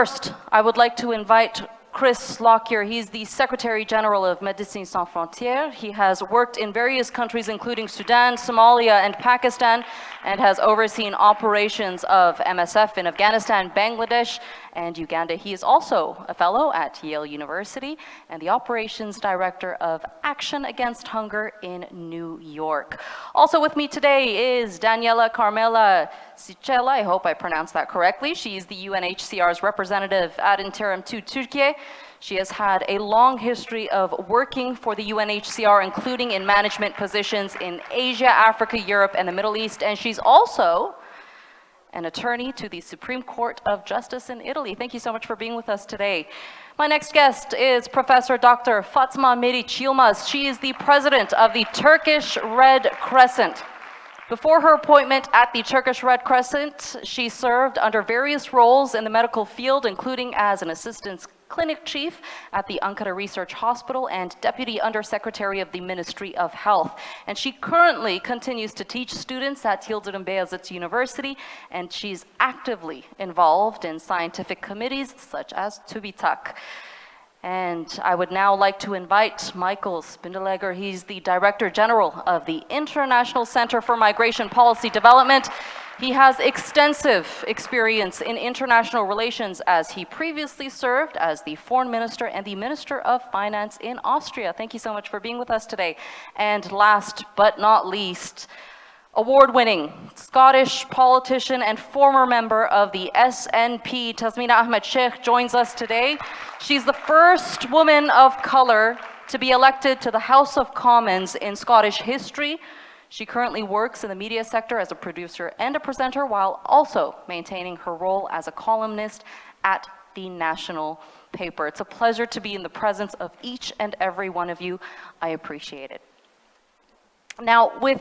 first, I would like to invite Chris Lockyer. He's the Secretary General of Médecins Sans Frontières. He has worked in various countries, including Sudan, Somalia, and Pakistan, and has overseen operations of MSF in Afghanistan, Bangladesh, and Uganda. He is also a fellow at Yale University and the Operations Director of Action Against Hunger in New York. Also with me today is Daniela Carmela Sicela. I hope I pronounced that correctly. She's the UNHCR's representative ad interim to Turkey. She has had a long history of working for the UNHCR, including in management positions in Asia, Africa, Europe, and the Middle East. And she's also an attorney to the Supreme Court of Justice in Italy. Thank you so much for being with us today. My next guest is Professor Dr. Fatma Meriç Yılmaz. She is the president of the Turkish Red Crescent. Before her appointment at the Turkish Red Crescent, she served under various roles in the medical field, including as an assistant clinic chief at the Ankara Research Hospital and deputy undersecretary of the Ministry of Health. And she currently continues to teach students at Yıldırım Beyazıt University, and she's actively involved in scientific committees such as TÜBİTAK. And I would now like to invite Michael Spindelegger. He's the Director General of the International Center for Migration Policy Development. He has extensive experience in international relations, as he previously served as the Foreign Minister and the Minister of Finance in Austria. Thank you so much for being with us today. And last but not least, award-winning Scottish politician and former member of the SNP, Tasmina Ahmed Sheikh, joins us today. She's the first woman of color to be elected to the House of Commons in Scottish history. She currently works in the media sector as a producer and a presenter, while also maintaining her role as a columnist at the national paper. It's a pleasure to be in the presence of each and every one of you. I appreciate it. Now, with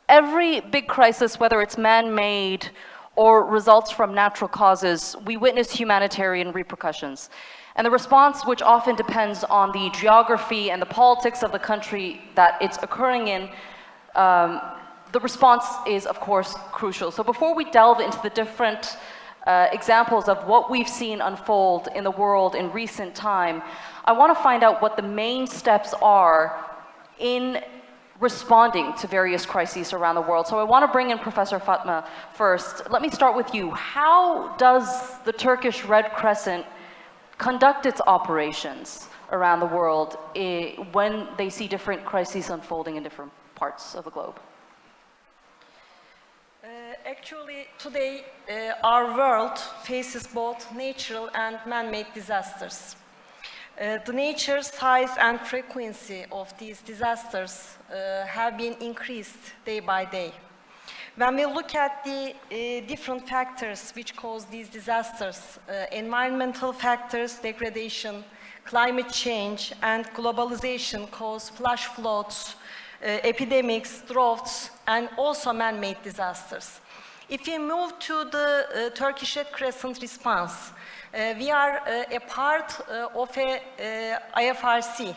every big crisis, whether it's man-made or results from natural causes, we witness humanitarian repercussions. And the response, which often depends on the geography and the politics of the country that it's occurring in, the response is, of course, crucial. So before we delve into the different examples of what we've seen unfold in the world in recent time, I want to find out what the main steps are in responding to various crises around the world. So I want to bring in Professor Fatma first. Let me start with you. How does the Turkish Red Crescent conduct its operations around the world when they see different crises unfolding in different parts of the globe? Actually, today, our world faces both natural and man-made disasters. The nature, size, and frequency of these disasters have been increased day by day. When we look at the different factors which cause these disasters, environmental factors, degradation, climate change, and globalization cause flash floods, epidemics, droughts, and also man-made disasters. If we move to the Turkish Red Crescent response, we are a part of a IFRC,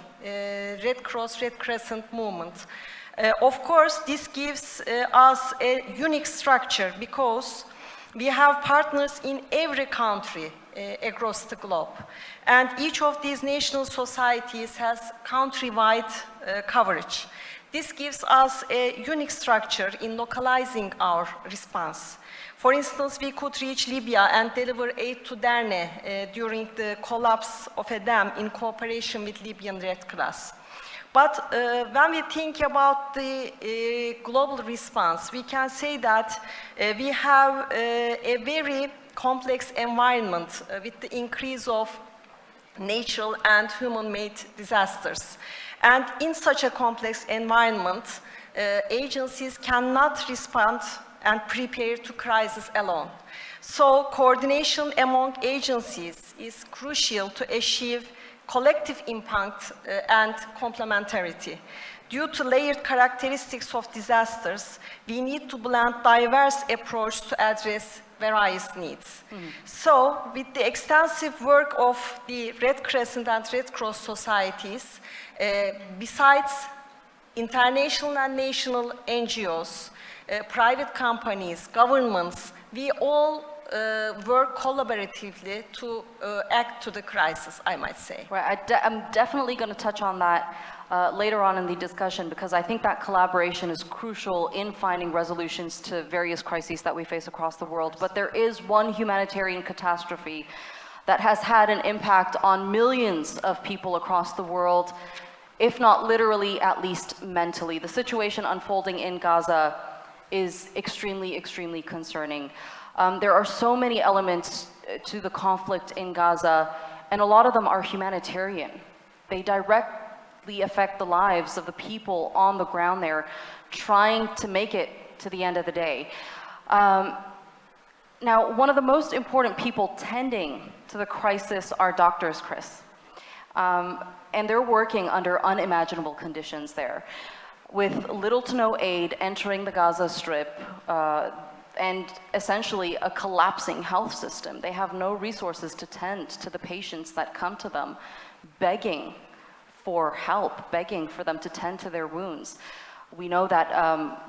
Red Cross, Red Crescent movement. Of course, this gives us a unique structure because we have partners in every country across the globe. And each of these national societies has countrywide coverage. This gives us a unique structure in localizing our response. For instance, we could reach Libya and deliver aid to Derna during the collapse of a dam in cooperation with Libyan Red Cross. But when we think about the global response, we can say that we have a very complex environment with the increase of natural and human-made disasters. And in such a complex environment, agencies cannot respond and prepare to crisis alone. So coordination among agencies is crucial to achieve collective impact and complementarity. Due to layered characteristics of disasters, we need to blend diverse approach to address various needs. So with the extensive work of the Red Crescent and Red Cross societies, besides international and national NGOs, private companies, governments, we all work collaboratively to act to the crisis, I might say. Right, I'm definitely going to touch on that later on in the discussion, because I think that collaboration is crucial in finding resolutions to various crises that we face across the world. But there is one humanitarian catastrophe that has had an impact on millions of people across the world, if not literally, at least mentally. The situation unfolding in Gaza is extremely, extremely concerning. There are so many elements to the conflict in Gaza, and a lot of them are humanitarian. They directly affect the lives of the people on the ground there, trying to make it to the end of the day. Now, one of the most important people tending to the crisis are doctors, Chris. And they're working under unimaginable conditions there, with little to no aid entering the Gaza Strip, and essentially a collapsing health system. They have no resources to tend to the patients that come to them, begging for help, begging for them to tend to their wounds. We know that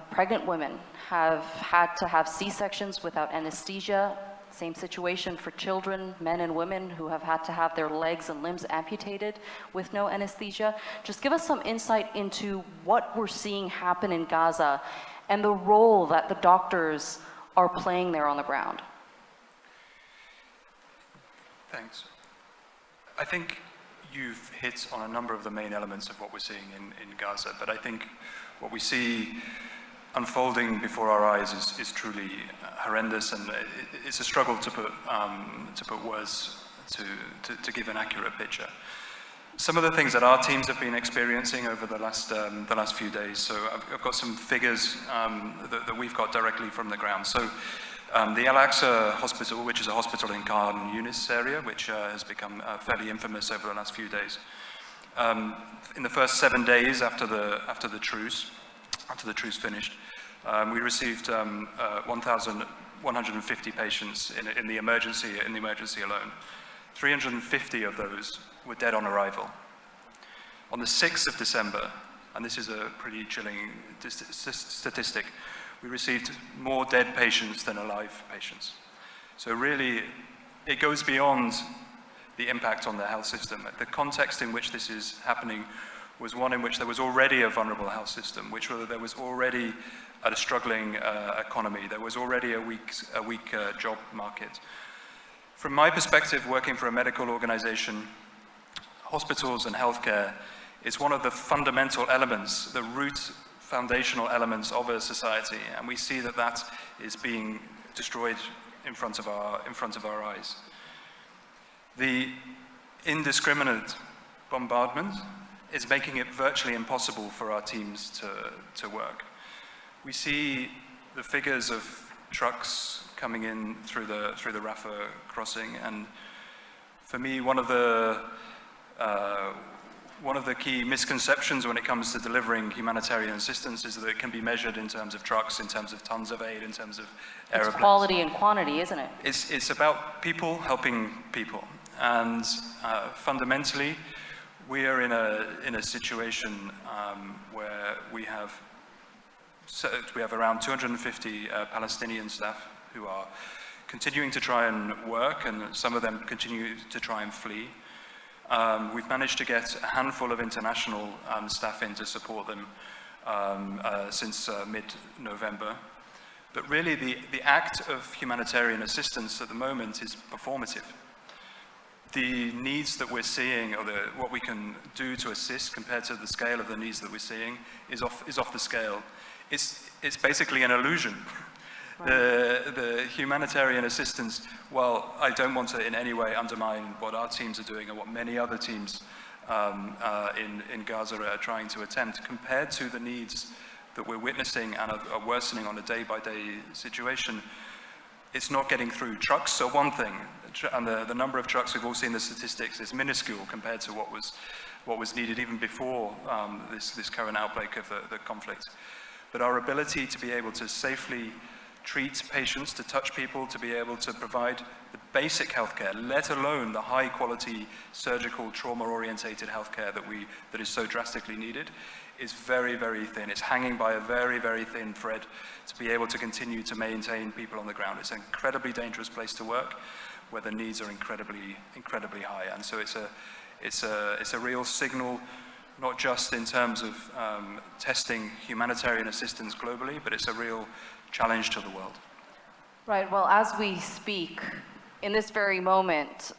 pregnant women have had to have C-sections without anesthesia. Same situation for children, men and women who have had to have their legs and limbs amputated with no anesthesia. Just give us some insight into what we're seeing happen in Gaza and the role that the doctors are playing there on the ground. Thanks. I think you've hit on a number of the main elements of what we're seeing in Gaza, but I think what we see unfolding before our eyes is truly horrendous, and it's a struggle to put words to give an accurate picture. Some of the things that our teams have been experiencing over the last few days. So I've got some figures that we've got directly from the ground. So the Al-Aqsa Hospital, which is a hospital in Khan Yunis area, which has become fairly infamous over the last few days. In the first 7 days after the truce finished, we received 1,150 patients in the emergency alone. 350 of those were dead on arrival. On the 6th of December, and this is a pretty chilling statistic, we received more dead patients than alive patients. So really, it goes beyond the impact on the health system. The context in which this is happening was one in which there was already a vulnerable health system, which there was already a struggling economy, there was already a weak job market. From my perspective, working for a medical organization, hospitals and healthcare is one of the fundamental elements, the root foundational elements of a society, and we see that is being destroyed in front of our eyes. The indiscriminate bombardment is making it virtually impossible for our teams to work. We see the figures of trucks coming in through the Rafah crossing, and for me, one of the key misconceptions when it comes to delivering humanitarian assistance is that it can be measured in terms of trucks, in terms of tons of aid, in terms of aeroplanes. It's quality and quantity, isn't it? It's about people helping people, and fundamentally, we are in a situation where we have around 250 Palestinian staff who are continuing to try and work, and some of them continue to try and flee. We've managed to get a handful of international staff in to support them since mid-November. But really, the act of humanitarian assistance at the moment is performative. The needs that we're seeing, or what we can do to assist compared to the scale of the needs that we're seeing, is off the scale. It's basically an illusion. The humanitarian assistance, while I don't want to in any way undermine what our teams are doing and what many other teams in Gaza are trying to attempt, compared to the needs that we're witnessing and are worsening on a day-by-day situation, it's not getting through. Trucks are one thing, and the number of trucks, we've all seen the statistics, is minuscule compared to what was needed even before this current outbreak of the conflict. But our ability to be able to safely treat patients, to touch people, to be able to provide the basic healthcare, let alone the high quality surgical trauma-orientated healthcare that is so drastically needed, is very, very thin. It's hanging by a very, very thin thread to be able to continue to maintain people on the ground. It's an incredibly dangerous place to work where the needs are incredibly, incredibly high. And so it's a real signal, not just in terms of testing humanitarian assistance globally, but it's a real challenge to the world. Right, well, as we speak, in this very moment,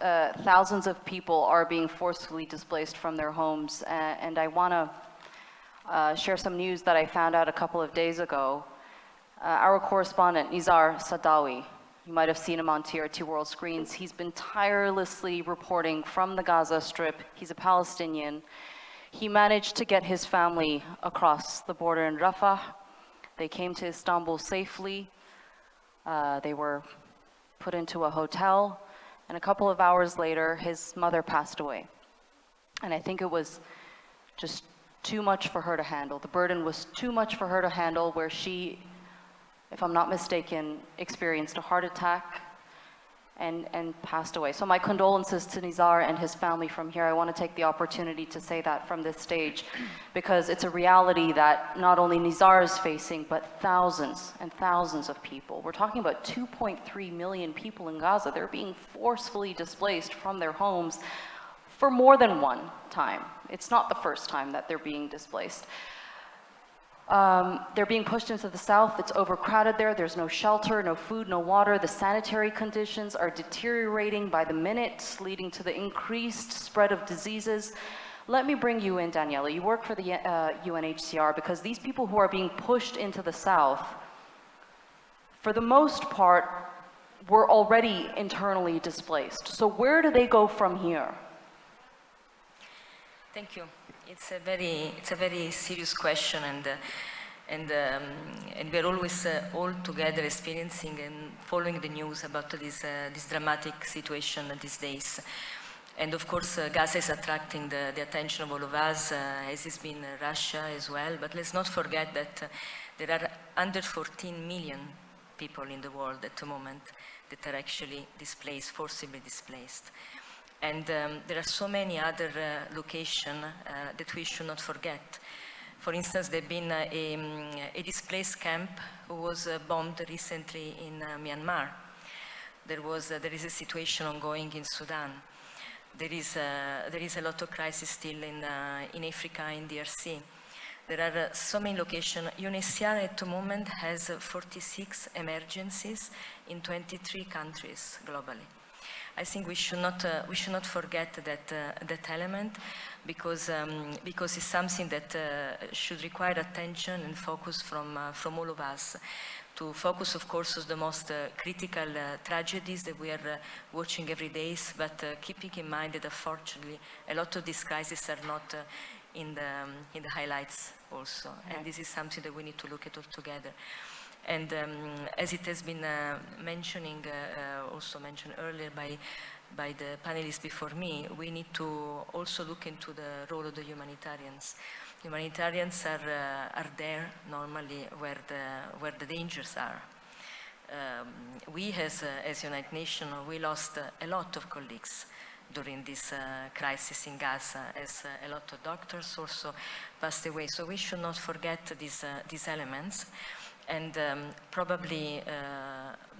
thousands of people are being forcefully displaced from their homes, and I want to share some news that I found out a couple of days ago. Our correspondent, Nizar Sadawi, you might have seen him on TRT World Screens. He's been tirelessly reporting from the Gaza Strip. He's a Palestinian. He managed to get his family across the border in Rafah. They came to Istanbul safely. They were put into a hotel, and a couple of hours later, his mother passed away. And I think it was just too much for her to handle. The burden was too much for her to handle, where she, if I'm not mistaken, experienced a heart attack and passed away. So my condolences to Nizar and his family from here. I want to take the opportunity to say that from this stage, because it's a reality that not only Nizar is facing, but thousands and thousands of people. We're talking about 2.3 million people in Gaza. They're being forcefully displaced from their homes for more than one time. It's not the first time that they're being displaced. They're being pushed into the south. It's overcrowded there. There's no shelter, no food, no water. The sanitary conditions are deteriorating by the minute, leading to the increased spread of diseases. Let me bring you in, Daniela. You work for the UNHCR, because these people who are being pushed into the south, for the most part, were already internally displaced. So where do they go from here? Thank you. It's a very serious question, and we're always all together experiencing and following the news about this dramatic situation these days. And of course, Gaza is attracting the attention of all of us, as it's been Russia as well. But let's not forget that there are under 14 million people in the world at the moment that are actually displaced, forcibly displaced. And there are so many other locations that we should not forget. For instance, there's been a displaced camp who was bombed recently in Myanmar. There is a situation ongoing in Sudan. There is a lot of crisis still in Africa, in DRC. There are so many locations. UNHCR at the moment has 46 emergencies in 23 countries globally. I think we should not forget that element, because it's something that should require attention and focus from all of us. To focus, of course, on the most critical tragedies that we are watching every day, but keeping in mind that unfortunately a lot of these crises are not in the highlights also, and this is something that we need to look at all together. And as it has been also mentioned earlier by the panelists before me, we need to also look into the role of the humanitarians. Humanitarians are there normally where the dangers are. We as United Nations, we lost a lot of colleagues during this crisis in Gaza, as a lot of doctors also passed away. So we should not forget these elements. And probably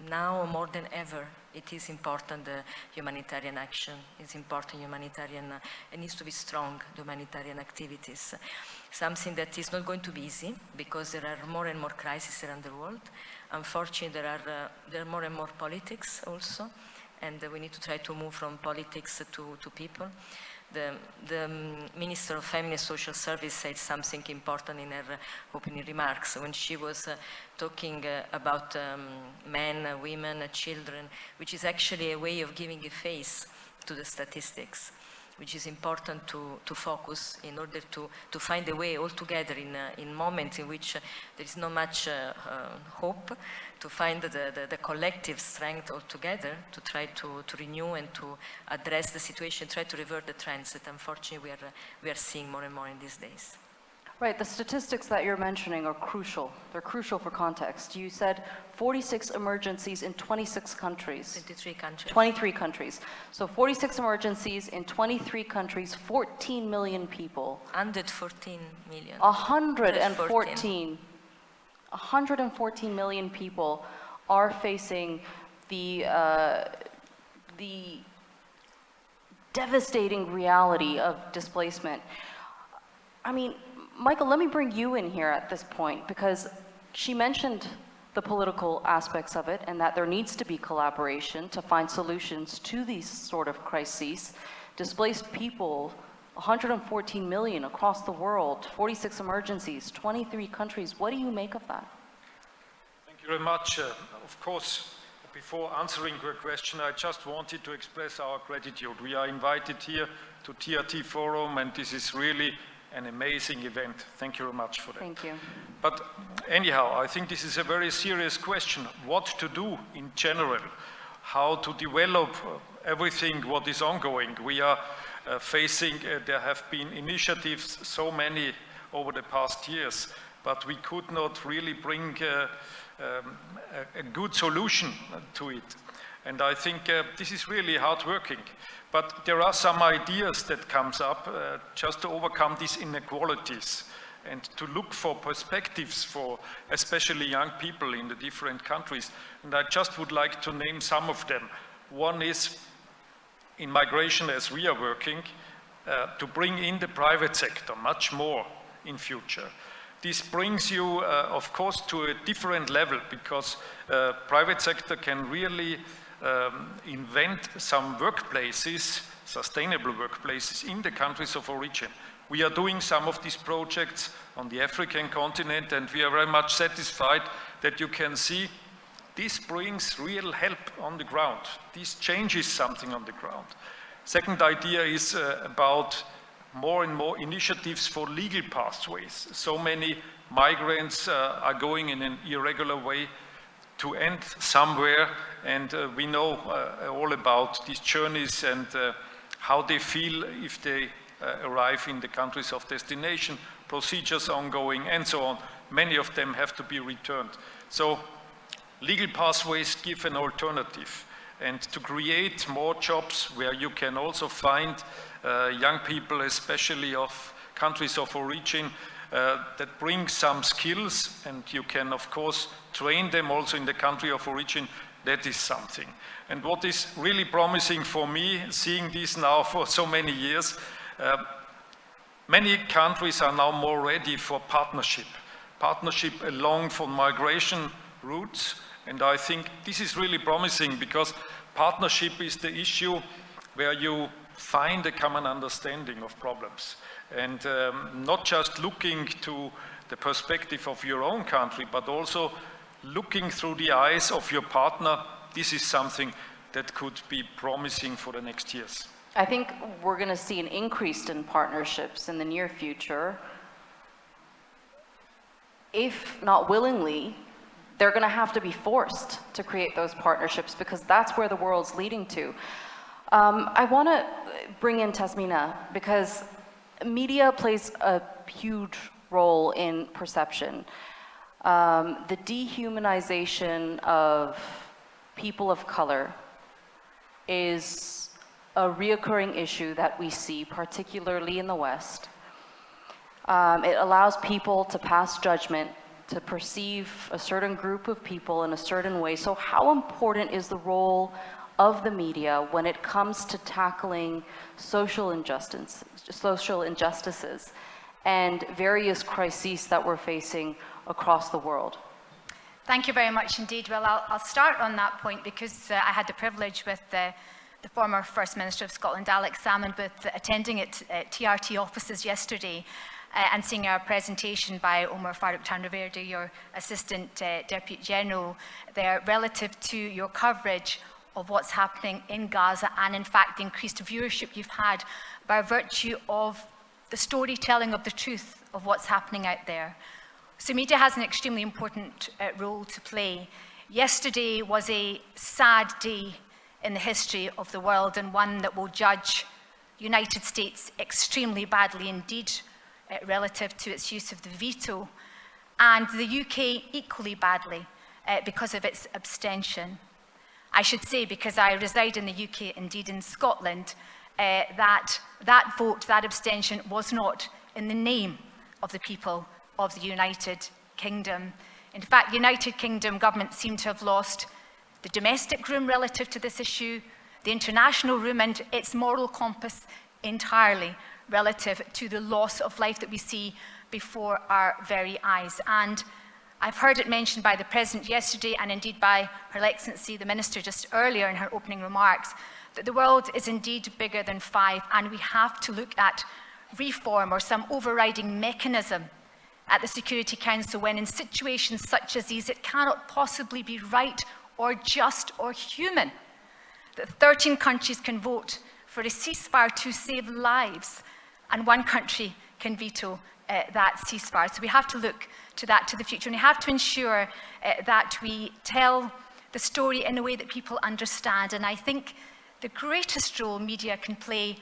now more than ever, it is important humanitarian action. It's important it needs to be strong, humanitarian activities. Something that is not going to be easy, because there are more and more crises around the world. Unfortunately, there are more and more politics also, and we need to try to move from politics to people. The Minister of Family and Social Service said something important in her opening remarks when she was talking about men, women, children, which is actually a way of giving a face to the statistics, which is important to focus in order to find a way all together in moments in which there is not much hope, to find the collective strength all together to try to renew and to address the situation, try to revert the trends that unfortunately we are seeing more and more in these days. Right, the statistics that you're mentioning are crucial. They're crucial for context. You said 46 emergencies in 26 countries. 23 countries. 23 countries. So 46 emergencies in 23 countries, 14 million people. 114 million. 114 million people are facing the devastating reality of displacement. I mean, Michael, let me bring you in here at this point, because she mentioned the political aspects of it and that there needs to be collaboration to find solutions to these sort of crises. Displaced people, 114 million across the world, 46 emergencies, 23 countries. What do you make of that? Thank you very much. Of course, before answering your question, I just wanted to express our gratitude. We are invited here to TRT Forum, and this is really an amazing event. Thank you very much for that. Thank you. But anyhow, I think this is a very serious question. What to do in general? How to develop everything what is ongoing? We are facing, there have been initiatives, so many over the past years, but we could not really bring a good solution to it. And I think this is really hard working. But there are some ideas that comes up just to overcome these inequalities and to look for perspectives for especially young people in the different countries. And I just would like to name some of them. One is in migration, as we are working, to bring in the private sector much more in future. This brings you, of course, to a different level, because private sector can really invent some workplaces, sustainable workplaces in the countries of origin. We are doing some of these projects on the African continent, and we are very much satisfied that you can see this brings real help on the ground. This changes something on the ground. Second idea is about more and more initiatives for legal pathways. So many migrants are going in an irregular way to end somewhere, and we know all about these journeys and how they feel if they arrive in the countries of destination, procedures ongoing, and so on. Many of them have to be returned. So legal pathways give an alternative, and to create more jobs where you can also find young people, especially of countries of origin, that bring some skills, and you can of course train them also in the country of origin. That is something. And what is really promising for me, seeing this now for so many years, many countries are now more ready for partnership along for migration routes, and I think this is really promising, because partnership is the issue where you find a common understanding of problems, and not just looking to the perspective of your own country, but also looking through the eyes of your partner. This is something that could be promising for the next years. I think we're going to see an increase in partnerships in the near future. If not willingly, they're going to have to be forced to create those partnerships, because that's where the world's leading to. I want to bring in Tasmina, because media plays a huge role in perception. The dehumanization of people of color is a reoccurring issue that we see, particularly in the West. It allows people to pass judgment, to perceive a certain group of people in a certain way. So how important is the role of the media when it comes to tackling social injustices and various crises that we're facing across the world? Thank you very much indeed. Well, I'll start on that point, because I had the privilege with the former First Minister of Scotland, Alex Salmond, attending at TRT offices yesterday and seeing a presentation by Omar Farooq Tanraverdi, your Assistant Deputy General there, relative to your coverage of what's happening in Gaza, and in fact the increased viewership you've had by virtue of the storytelling of the truth of what's happening out there. So media has an extremely important role to play. Yesterday was a sad day in the history of the world, and one that will judge United States extremely badly indeed. relative to its use of the veto, and the UK equally badly because of its abstention. I should say, because I reside in the UK, indeed in Scotland, that vote, that abstention, was not in the name of the people of the United Kingdom. In fact, the United Kingdom government seemed to have lost the domestic room relative to this issue, the international room, and its moral compass entirely relative to the loss of life that we see before our very eyes. And I've heard it mentioned by the President yesterday, and indeed by Her Excellency the Minister just earlier in her opening remarks, that the world is indeed bigger than 5, and we have to look at reform or some overriding mechanism at the Security Council when in situations such as these it cannot possibly be right or just or human that 13 countries can vote for a ceasefire to save lives and one country can veto that ceasefire. So we have to look to that, to the future, and we have to ensure that we tell the story in a way that people understand. And I think the greatest role media can play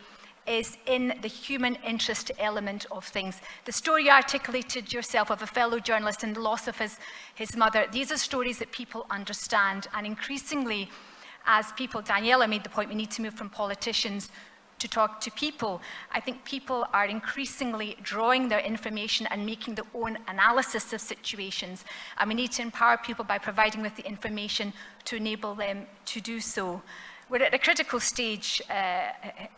is in the human interest element of things. The story you articulated yourself of a fellow journalist and the loss of his mother, these are stories that people understand, and increasingly, as people, Daniela made the point, we need to move from politicians to talk to people. I think people are increasingly drawing their information and making their own analysis of situations, and we need to empower people by providing with the information to enable them to do so. We're at a critical stage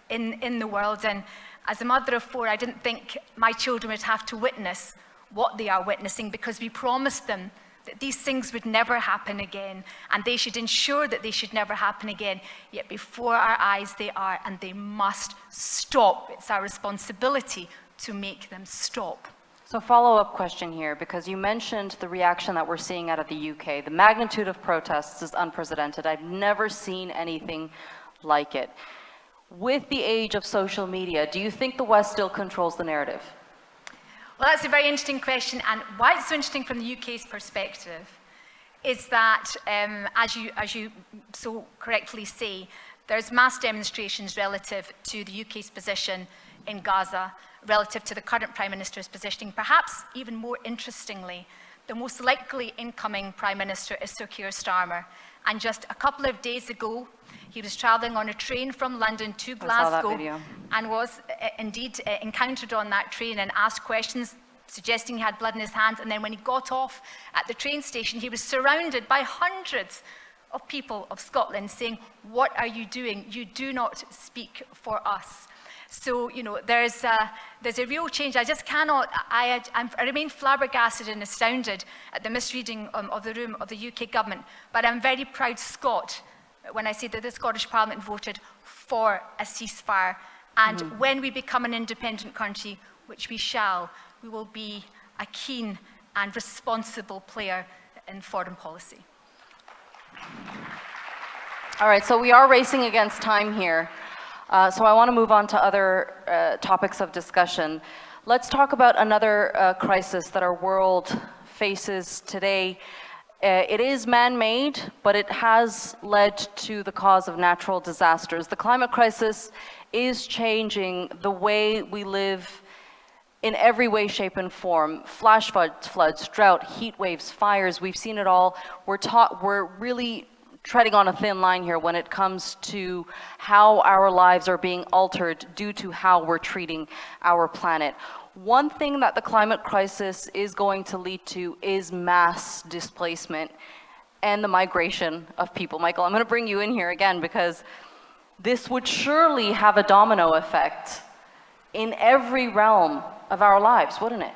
in the world, and as a mother of 4, I didn't think my children would have to witness what they are witnessing, because we promised them that these things would never happen again, and they should ensure that they should never happen again. Yet before our eyes they are, and they must stop. It's our responsibility to make them stop. So follow-up question here, because you mentioned the reaction that we're seeing out of the UK. The magnitude of protests is unprecedented. I've never seen anything like it. With the age of social media, do you think the West still controls the narrative? Well, that's a very interesting question, and why it's so interesting from the UK's perspective is that, as you so correctly say, there's mass demonstrations relative to the UK's position in Gaza, relative to the current Prime Minister's positioning. Perhaps even more interestingly, the most likely incoming Prime Minister is Sir Keir Starmer. And just a couple of days ago, he was travelling on a train from London to Glasgow and was indeed encountered on that train and asked questions suggesting he had blood in his hands. And then when he got off at the train station, he was surrounded by hundreds of people of Scotland saying, "What are you doing? You do not speak for us." So, you know, there's a real change. I just cannot, I remain flabbergasted and astounded at the misreading of the room of the UK government, but I'm very proud Scot when I say that the Scottish Parliament voted for a ceasefire. And when we become an independent country, which we shall, we will be a keen and responsible player in foreign policy. All right, so we are racing against time here. So I want to move on to other topics of discussion. Let's talk about another crisis that our world faces today. It is man-made, but it has led to the cause of natural disasters. The climate crisis is changing the way we live in every way, shape, and form. Flash floods, drought, heat waves, fires, we've seen it all. We're really treading on a thin line here when it comes to how our lives are being altered due to how we're treating our planet. One thing that the climate crisis is going to lead to is mass displacement and the migration of people. Michael, I'm going to bring you in here again, because this would surely have a domino effect in every realm of our lives, wouldn't it?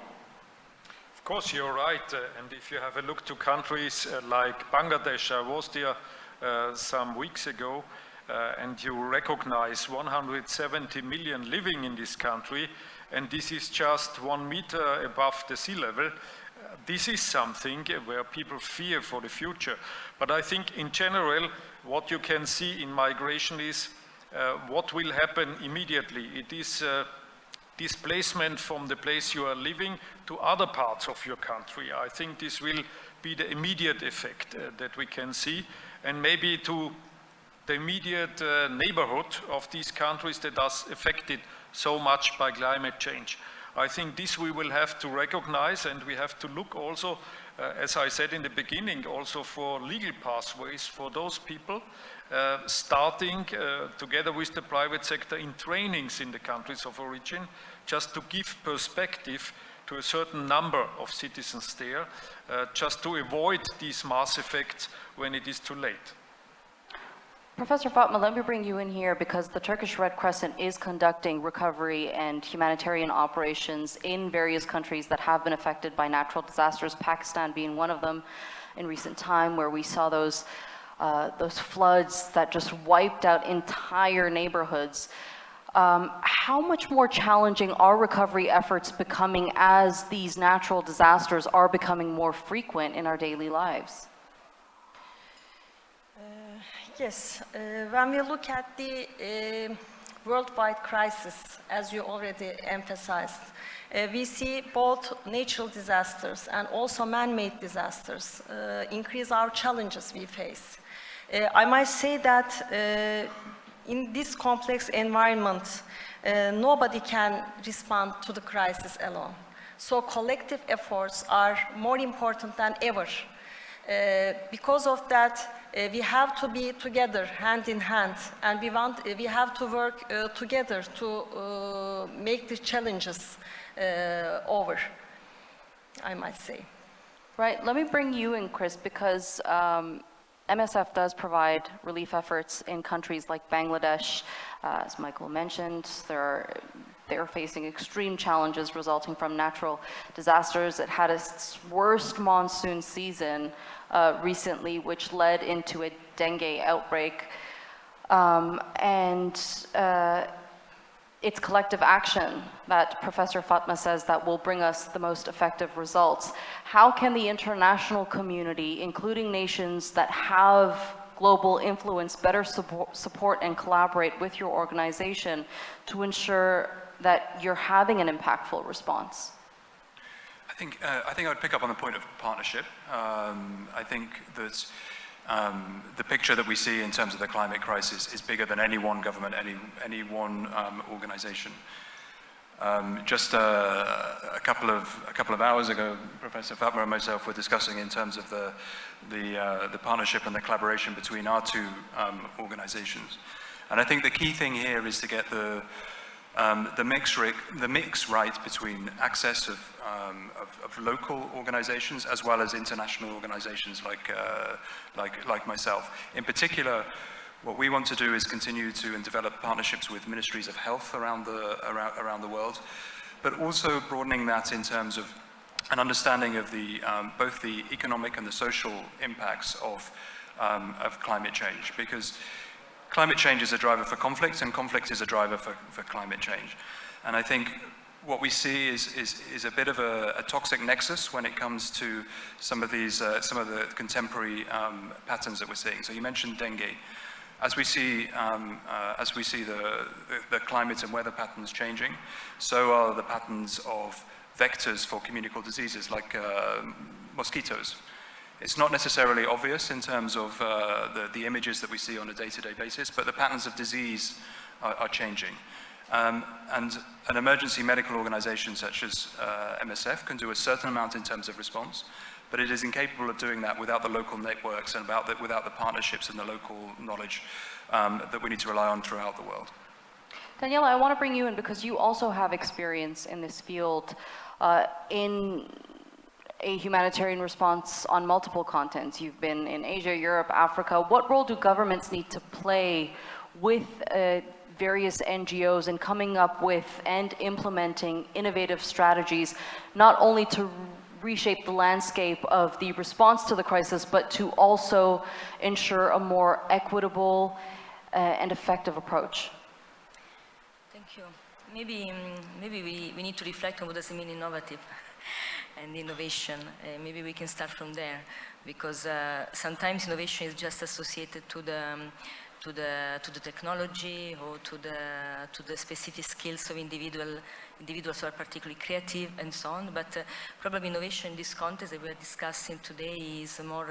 Of course, you're right. And if you have a look to countries like Bangladesh, I was there some weeks ago, and you recognize 170 million living in this country, and this is just 1 meter above the sea level. This is something where people fear for the future. But I think in general, what you can see in migration is what will happen immediately. It is displacement from the place you are living to other parts of your country. I think this will be the immediate effect that we can see, and maybe to the immediate neighborhood of these countries that are affected so much by climate change. I think this we will have to recognize, and we have to look also, as I said in the beginning, also for legal pathways for those people, starting together with the private sector in trainings in the countries of origin, just to give perspective to a certain number of citizens there, just to avoid these mass effects when it is too late. Professor Fatma, let me bring you in here because the Turkish Red Crescent is conducting recovery and humanitarian operations in various countries that have been affected by natural disasters, Pakistan being one of them in recent time, where we saw those floods that just wiped out entire neighborhoods. How much more challenging are recovery efforts becoming as these natural disasters are becoming more frequent in our daily lives? Yes, when we look at the worldwide crisis, as you already emphasized, we see both natural disasters and also man-made disasters increase our challenges we face. I might say that in this complex environment, nobody can respond to the crisis alone. So collective efforts are more important than ever. Because of that, we have to be together, hand in hand, and we have to work together to make the challenges over, I might say. Right, let me bring you in, Chris, because MSF does provide relief efforts in countries like Bangladesh. As Michael mentioned, they're facing extreme challenges resulting from natural disasters. It had its worst monsoon season recently, which led into a dengue outbreak. It's collective action that Professor Fatma says that will bring us the most effective results. How can the international community, including nations that have global influence, better support and collaborate with your organization to ensure that you're having an impactful response? I think I would pick up on the point of partnership. I think that the picture that we see in terms of the climate crisis is bigger than any one government, any one organization. Just a couple of hours ago, Professor Fatma and myself were discussing in terms of the partnership and the collaboration between our two organizations. And I think the key thing here is to get the mix right between access of local organizations as well as international organizations like myself. In particular, what we want to do is continue to develop partnerships with ministries of health around the world, but also broadening that in terms of an understanding of both the economic and the social impacts of climate change, because climate change is a driver for conflict, and conflict is a driver for climate change. And I think what we see is a bit of a toxic nexus when it comes to some of the contemporary patterns that we're seeing. So you mentioned dengue. As we see the climate and weather patterns changing, so are the patterns of vectors for communicable diseases like mosquitoes. It's not necessarily obvious in terms of the images that we see on a day-to-day basis, but the patterns of disease are changing. And an emergency medical organization such as MSF can do a certain amount in terms of response, but it is incapable of doing that without the local networks and without the partnerships and the local knowledge that we need to rely on throughout the world. Daniela, I want to bring you in because you also have experience in this field in a humanitarian response on multiple continents. You've been in Asia, Europe, Africa. What role do governments need to play with various NGOs in coming up with and implementing innovative strategies, not only to reshape the landscape of the response to the crisis, but to also ensure a more equitable and effective approach? Thank you. Maybe we need to reflect on what does it mean innovative and innovation. Maybe we can start from there, because sometimes innovation is just associated to the technology or to the specific skills of individuals who are particularly creative and so on. But probably innovation in this context that we are discussing today is more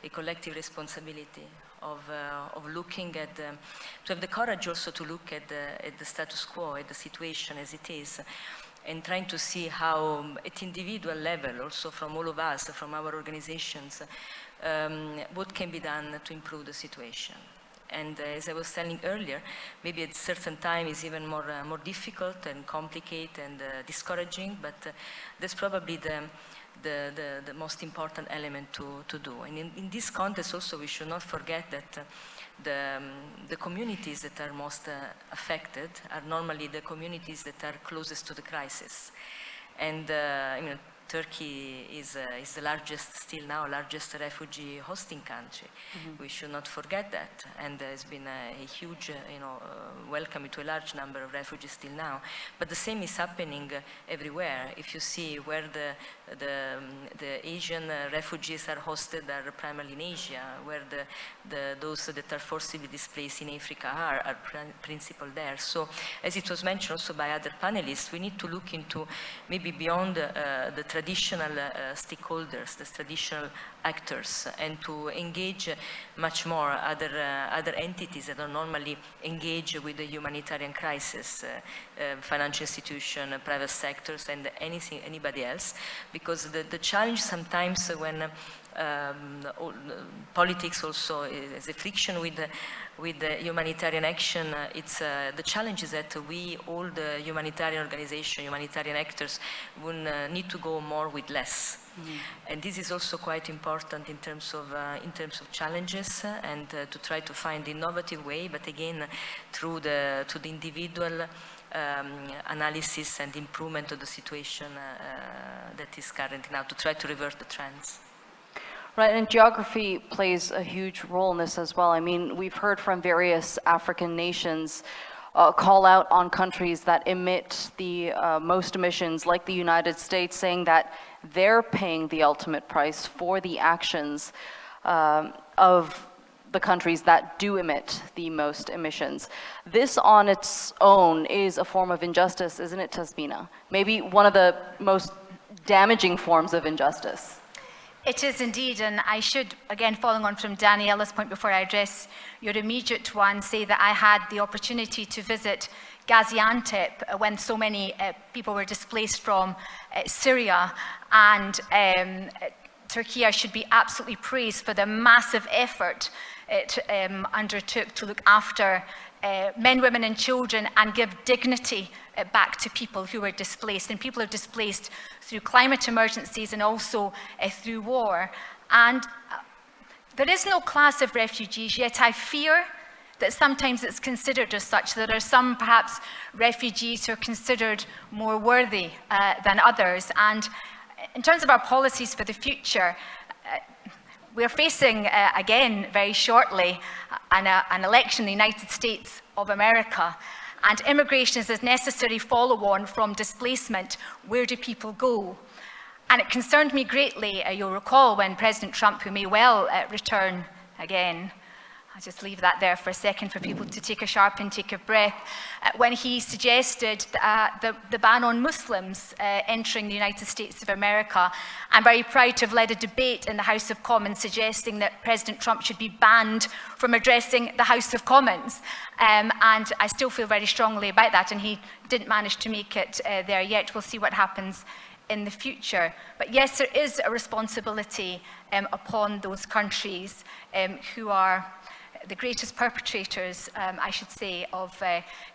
a collective responsibility of looking at, to have the courage also to look at the status quo, at the situation as it is, and trying to see how at individual level, also from all of us, from our organizations, what can be done to improve the situation. And as I was telling earlier, maybe at certain time is even more difficult and complicated and discouraging, but that's probably the most important element to do. And in this context also we should not forget that the communities that are most affected are normally the communities that are closest to the crisis. And I mean, Turkey is the largest, still now, largest refugee hosting country. Mm-hmm. We should not forget that. And there's been a huge, welcome to a large number of refugees still now. But the same is happening everywhere. If you see where the Asian refugees are hosted are primarily in Asia, where those that are forcibly displaced in Africa are principal there. So, as it was mentioned also by other panelists, we need to look into maybe beyond the traditional stakeholders, the traditional actors, and to engage much more other entities that are normally engaged with the humanitarian crisis, financial institutions, private sectors, and anybody else. Because the challenge sometimes when politics also is a friction with the humanitarian action, it's the challenge is that we, all the humanitarian organizations, humanitarian actors, will need to go more with less. Mm-hmm. And this is also quite important in terms of challenges, and to try to find innovative way, but again through the individual analysis and improvement of the situation that is current now, to try to revert the trends. Right, and geography plays a huge role in this as well. I mean, we've heard from various African nations call out on countries that emit the most emissions, like the United States, saying that they're paying the ultimate price for the actions of the countries that do emit the most emissions. This on its own is a form of injustice, isn't it, Tasmina? Maybe one of the most damaging forms of injustice. It is indeed, and I should, again, following on from Daniella's point before I address your immediate one, say that I had the opportunity to visit Gaziantep when so many people were displaced from Syria, and Turkey should be absolutely praised for the massive effort it undertook to look after men, women and children and give dignity back to people who were displaced. And people are displaced through climate emergencies and also through war. And there is no class of refugees, yet I fear that sometimes it's considered as such. There are some perhaps refugees who are considered more worthy than others. And in terms of our policies for the future, we're facing, again, very shortly, an election in the United States of America. And immigration is a necessary follow-on from displacement. Where do people go? And it concerned me greatly, you'll recall, when President Trump, who may well return again, I'll just leave that there for a second for people to take a sharp intake of breath, when he suggested the ban on Muslims entering the United States of America. I'm very proud to have led a debate in the House of Commons suggesting that President Trump should be banned from addressing the House of Commons. And I still feel very strongly about that, and he didn't manage to make it there yet. We'll see what happens in the future. But yes, there is a responsibility upon those countries who are the greatest perpetrators, I should say, of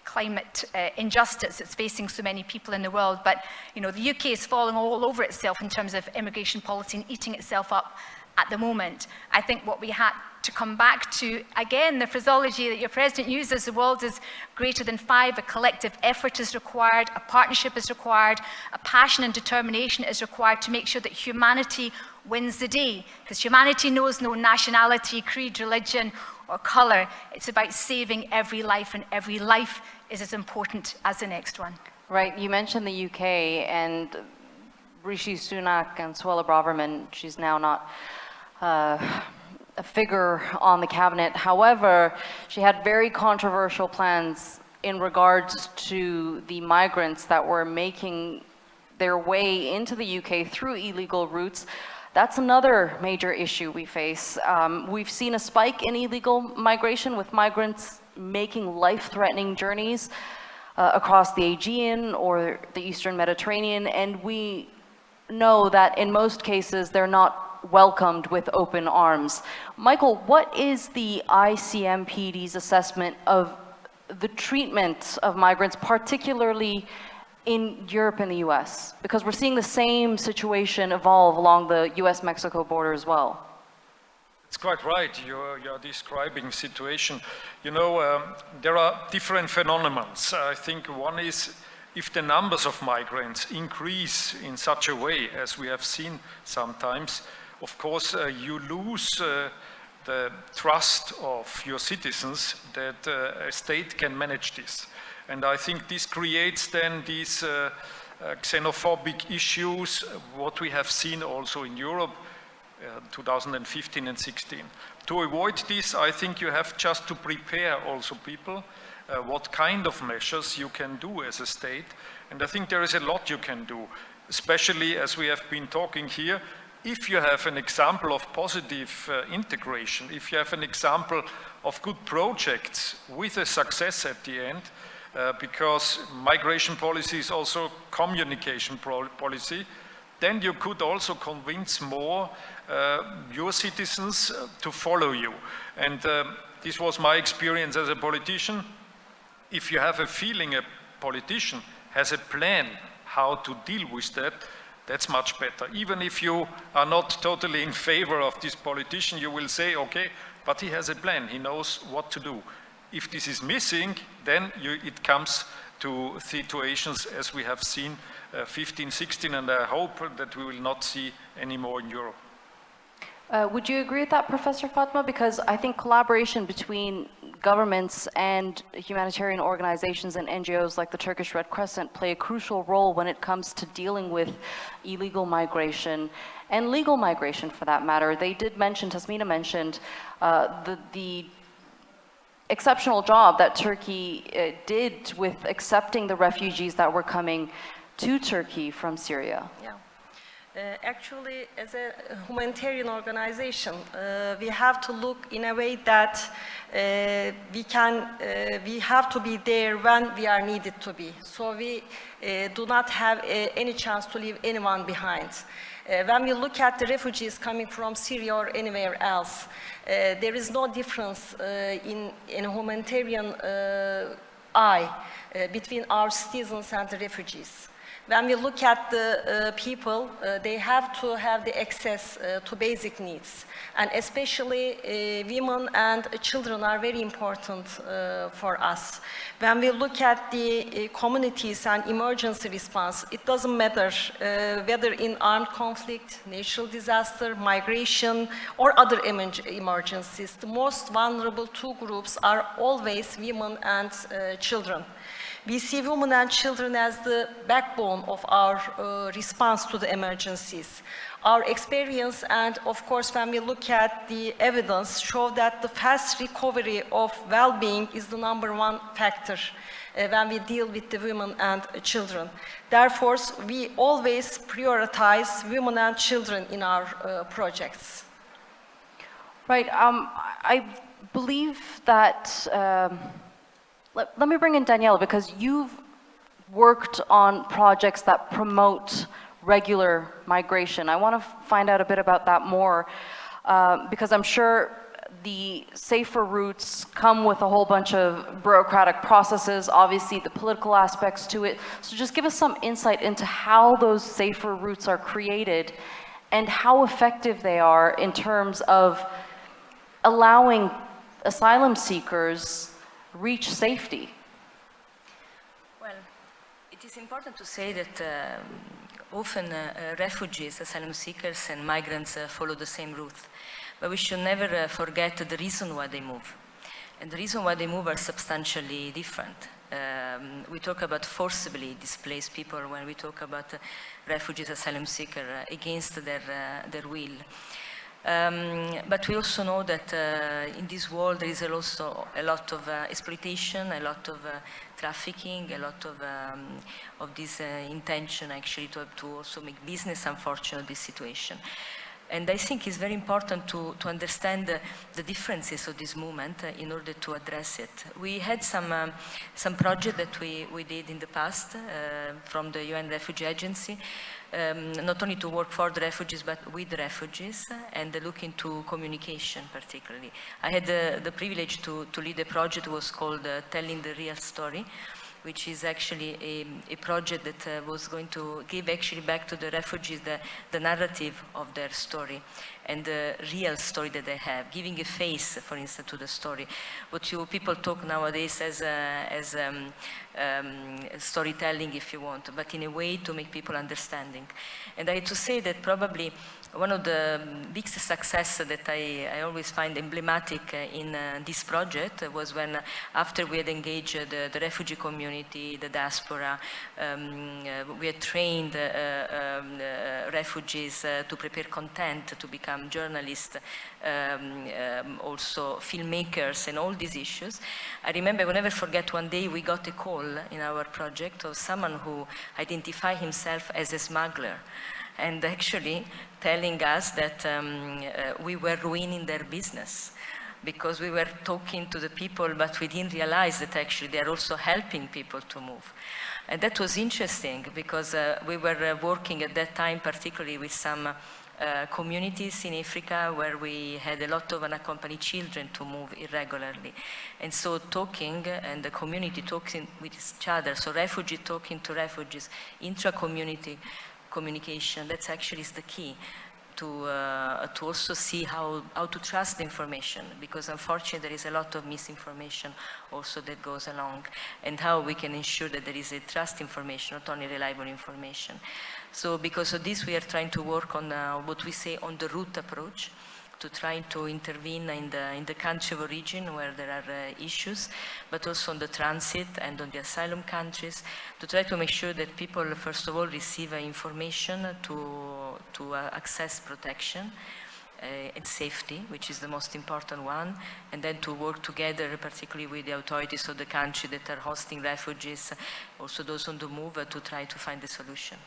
climate injustice that's facing so many people in the world. But, you know, the UK is falling all over itself in terms of immigration policy and eating itself up at the moment. I think what we had to come back to, again, the phraseology that your president uses, the world is greater than five, a collective effort is required, a partnership is required, a passion and determination is required to make sure that humanity wins the day. Because humanity knows no nationality, creed, religion, or color. It's about saving every life, and every life is as important as the next one. Right, you mentioned the UK, and Rishi Sunak and Suella Braverman, she's now not a figure on the cabinet. However, she had very controversial plans in regards to the migrants that were making their way into the UK through illegal routes. That's another major issue we face. We've seen a spike in illegal migration with migrants making life-threatening journeys. across the Aegean or the Eastern Mediterranean, and we know that in most cases they're not welcomed with open arms. Michael, what is the ICMPD's assessment of the treatment of migrants, particularly in Europe and the US? Because we're seeing the same situation evolve along the US-Mexico border as well. It's quite right, you're describing situation. You know, there are different phenomena. I think one is if the numbers of migrants increase in such a way as we have seen sometimes, of course you lose the trust of your citizens that a state can manage this. And I think this creates then these xenophobic issues, what we have seen also in Europe, 2015 and 16. To avoid this, I think you have just to prepare also people what kind of measures you can do as a state. And I think there is a lot you can do, especially as we have been talking here. If you have an example of positive integration, if you have an example of good projects with a success at the end, because migration policy is also communication policy, then you could also convince more your citizens to follow you. And this was my experience as a politician. If you have a feeling a politician has a plan how to deal with that, that's much better. Even if you are not totally in favor of this politician, you will say, okay, but he has a plan, he knows what to do. If this is missing, then it comes to situations as we have seen 15, 16, and I hope that we will not see any more in Europe. Would you agree with that, Professor Fatma? Because I think collaboration between governments and humanitarian organizations and NGOs like the Turkish Red Crescent play a crucial role when it comes to dealing with illegal migration and legal migration for that matter. They did mention, Tasmina mentioned, the exceptional job that Turkey did with accepting the refugees that were coming to Turkey from Syria. Yeah. Actually, as a humanitarian organization, we have to look in a way that we have to be there when we are needed to be. So we do not have any chance to leave anyone behind. When we look at the refugees coming from Syria or anywhere else, there is no difference in humanitarian eye between our citizens and the refugees. When we look at the people, they have to have the access to basic needs. And especially women and children are very important for us. When we look at the communities and emergency response, it doesn't matter whether in armed conflict, natural disaster, migration, or other emergencies. The most vulnerable two groups are always women and children. We see women and children as the backbone of our response to the emergencies. Our experience and, of course, when we look at the evidence, show that the fast recovery of well-being is the #1 factor when we deal with the women and children. Therefore, we always prioritize women and children in our projects. Right. I believe that let me bring in Daniela, because you've worked on projects that promote regular migration. I want to find out a bit about that more, because I'm sure the safer routes come with a whole bunch of bureaucratic processes, obviously the political aspects to it. So just give us some insight into how those safer routes are created and how effective they are in terms of allowing asylum seekers reach safety. Well, it is important to say that often refugees, asylum seekers and migrants follow the same route. But we should never forget the reason why they move. And the reason why they move are substantially different. We talk about forcibly displaced people when we talk about refugees, asylum seekers against their will. But we also know that in this world there is also a lot of exploitation, a lot of trafficking, a lot of this intention actually to also make business, unfortunately, this situation. And I think it's very important to understand the differences of this movement in order to address it. We had some project that we did in the past from the UN Refugee Agency, not only to work for the refugees but with the refugees and look into communication particularly. I had the privilege to lead a project that was called Telling the Real Story, which is actually a project that was going to give actually back to the refugees the narrative of their story and the real story that they have, giving a face, for instance, to the story. What people talk nowadays as storytelling, if you want, but in a way to make people understanding. And I have to say that probably one of the biggest success that I always find emblematic in this project was when, after we had engaged the refugee community, the diaspora, we had trained refugees to prepare content, to become journalists, also filmmakers, and all these issues. I remember, I will never forget, one day we got a call in our project of someone who identified himself as a smuggler, and actually telling us that we were ruining their business because we were talking to the people, but we didn't realize that actually they are also helping people to move. And that was interesting because we were working at that time particularly with some communities in Africa where we had a lot of unaccompanied children to move irregularly. And so talking and the community talking with each other, so refugees talking to refugees, intra-community communication, that's actually is the key to also see how to trust the information, because unfortunately there is a lot of misinformation also that goes along, and how we can ensure that there is a trust information, not only reliable information. So because of this we are trying to work on what we say on the root approach, to try to intervene in the country of origin where there are issues, but also on the transit and on the asylum countries, to try to make sure that people, first of all, receive information to access protection and safety, which is the most important one, and then to work together, particularly with the authorities of the country that are hosting refugees, also those on the move, to try to find a solution.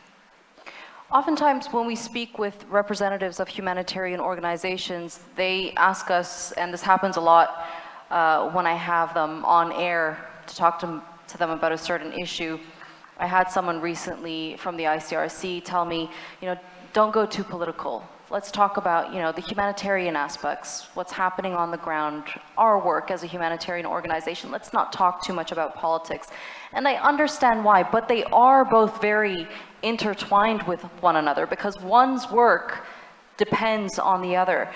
Oftentimes when we speak with representatives of humanitarian organizations, they ask us, and this happens a lot when I have them on air to talk to them about a certain issue. I had someone recently from the ICRC tell me, don't go too political. Let's talk about, the humanitarian aspects, what's happening on the ground, our work as a humanitarian organization. Let's not talk too much about politics. And I understand why, but they are both very intertwined with one another because one's work depends on the other.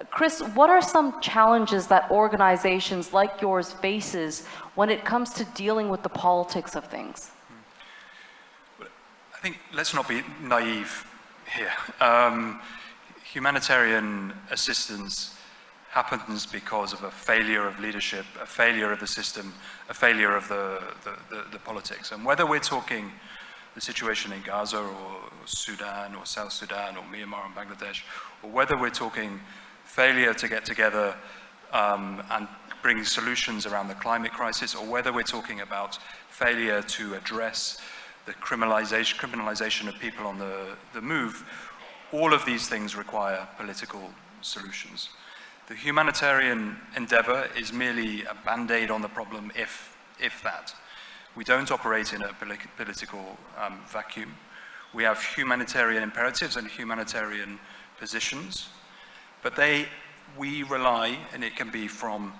Chris, what are some challenges that organizations like yours faces when it comes to dealing with the politics of things? I think let's not be naive here. Humanitarian assistance happens because of a failure of leadership, a failure of the system, a failure of the politics. And whether we're talking the situation in Gaza or Sudan or South Sudan or Myanmar and Bangladesh, or whether we're talking failure to get together and bring solutions around the climate crisis, or whether we're talking about failure to address the criminalization of people on the move, all of these things require political solutions. The humanitarian endeavor is merely a band-aid on the problem, if that. We don't operate in a political vacuum. We have humanitarian imperatives and humanitarian positions, but we rely, and it can be from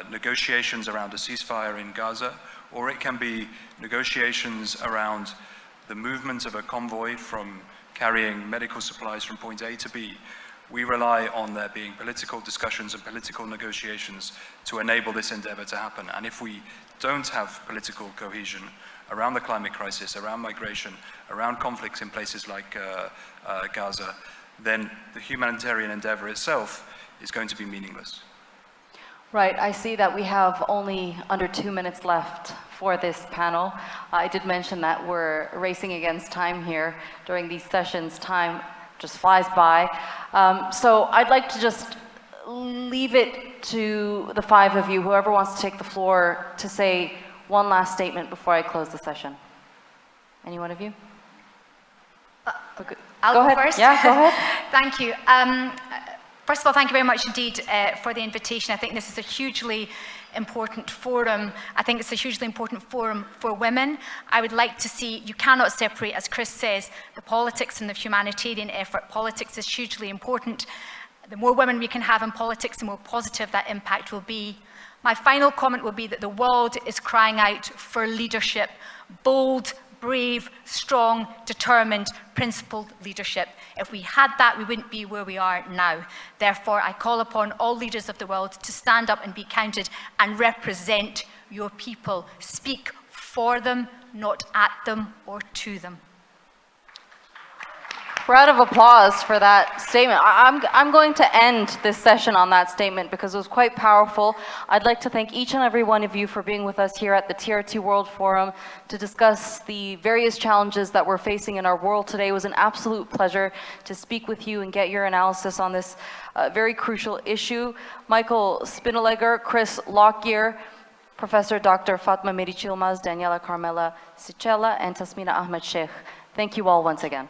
negotiations around a ceasefire in Gaza, or it can be negotiations around the movement of a convoy from carrying medical supplies from point A to B. We rely on there being political discussions and political negotiations to enable this endeavor to happen. And if we don't have political cohesion around the climate crisis, around migration, around conflicts in places like Gaza, then the humanitarian endeavor itself is going to be meaningless. Right, I see that we have only under 2 minutes left for this panel. I did mention that we're racing against time here during these sessions. Time just flies by. So I'd like to just leave it to the five of you, whoever wants to take the floor, to say one last statement before I close the session. Any one of you? I'll Go go ahead. first. Yeah, go ahead. Thank you. First of all, thank you very much indeed for the invitation. I think this is a hugely important forum. I think it's a hugely important forum for women. I would like to see, you cannot separate, as Chris says, the politics and the humanitarian effort. Politics is hugely important. The more women we can have in politics, the more positive that impact will be. My final comment will be that the world is crying out for leadership, bold, brave, strong, determined, principled leadership. If we had that, we wouldn't be where we are now. Therefore, I call upon all leaders of the world to stand up and be counted and represent your people. Speak for them, not at them or to them. Round of applause for that statement. I'm going to end this session on that statement because it was quite powerful. I'd like to thank each and every one of you for being with us here at the TRT World Forum to discuss the various challenges that we're facing in our world today. It was an absolute pleasure to speak with you and get your analysis on this very crucial issue. Michael Spinnelegger, Chris Lockyer, Professor Dr. Fatma Meriç Yılmaz, Daniela Carmela Sicella, and Tasmina Ahmed Sheikh. Thank you all once again.